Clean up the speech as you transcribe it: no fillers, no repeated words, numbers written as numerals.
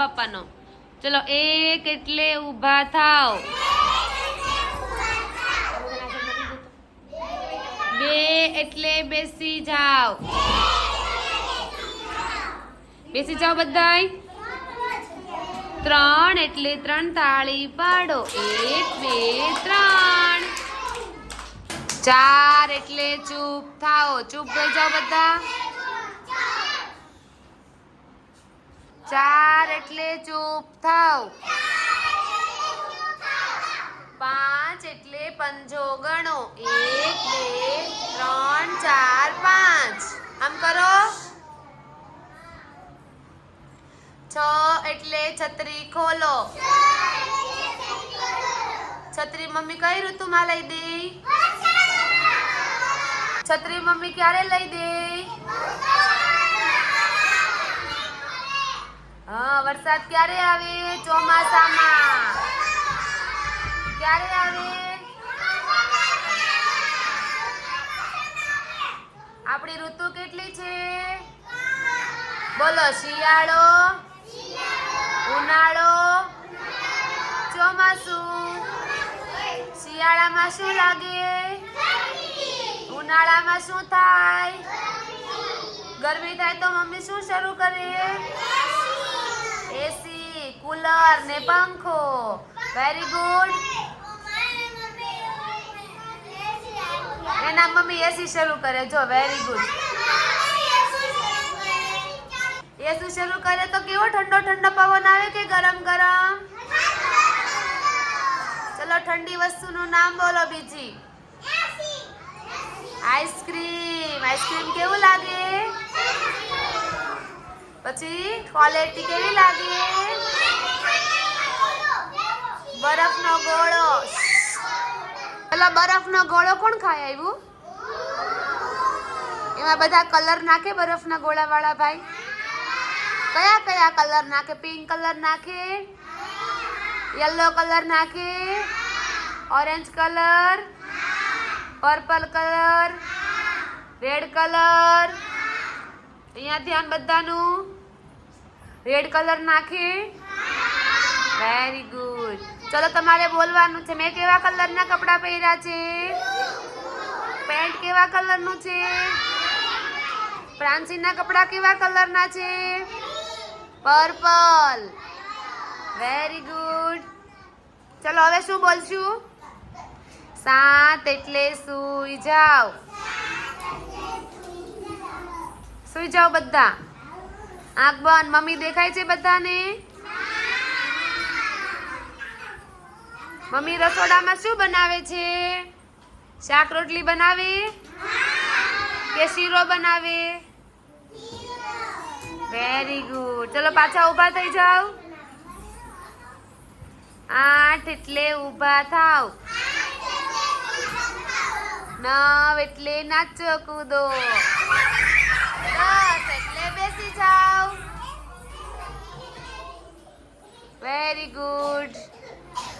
બાપાનો. ચલો 1 એટલે ઊભા થાવ. 2 એટલે બેસી જાવ. બેસી જાવ બધાય. 3 એટલે 3 તાળી પાડો. 1 2 3. 4 એટલે ચૂપ થાઓ. ચૂપ થઈ જાવ બધા. 4 એટલે ચૂપ થાવ. 5 એટલે પંજો ગણો. 1 2 3 4 5. આમ કરો. 6 એટલે છત્રી ખોલો. છત્રી મમ્મી કઈ ઋતુમાં લઈ દે? છત્રી મમ્મી ક્યારે લઈ દે? હા, વરસાદ ક્યારે આવે? ચોમાસામાં. ક્યારે આવે? આપણી ઋતુ કેટલી છે? બોલો. શિયાળો, ઉનાળો, ચોમાસું. શિયાળામાં શું લાગે? ઉનાળામાં શું થાય? ગરમી થાય તો મમ્મી શું શરૂ કરે? એસી, કુલર ને પંખો. Very good. એના મમ્મી એસી શરૂ કરે. જો વેરી ગુડ. એસી શરૂ કરે તો કેવો ઠંડો ઠંડો પવન આવે કે ગરમ ગરમ? ચલો ઠંડી વસ્તુનું નામ બોલો બીજી. આઈસ્ક્રીમ. આઈસ્ક્રીમ કેવું લાગે? પછી ક્વોલિટી કેવી લાગે? બરફનો ગોળો. પેલા બરફનો ગોળો કોણ ખાય આવ્યું? એમાં બધા કલર નાખે બરફના ગોળા વાળા ભાઈ. કયા કયા કલર નાખે? પિંક કલર નાખે, યલો કલર નાખે, orange colour, purple colour, red colour. અહીંયા ધ્યાન બધાનું. રેડ કલર નાખે. Very good. ચલો તમારે બોલવાનું છે. મેં કેવા કલરના કપડાં પહેર્યા છે? પેન્ટ કેવા કલરનું છે? પ્રાંસીના કપડાં કેવા કલરના છે? પર્પલ. Very good. ચલો હવે શું બોલશું? 7 એટલે સૂઈ જાવ. સૂઈ જાવ બધા. આંખ બંધ. મમ્મી દેખાય છે બધાને? મમ્મી રસોડામાં શું બનાવે છે? શાક રોટલી બનાવે કે શીરો બનાવે? Very good. ચલો પાછા ઊભા થઈ જાવ. 8 એટલે ઊભા થાવ. 9 એટલે નાચો કૂદો. 10 એટલે બેસી જાવ. Very good.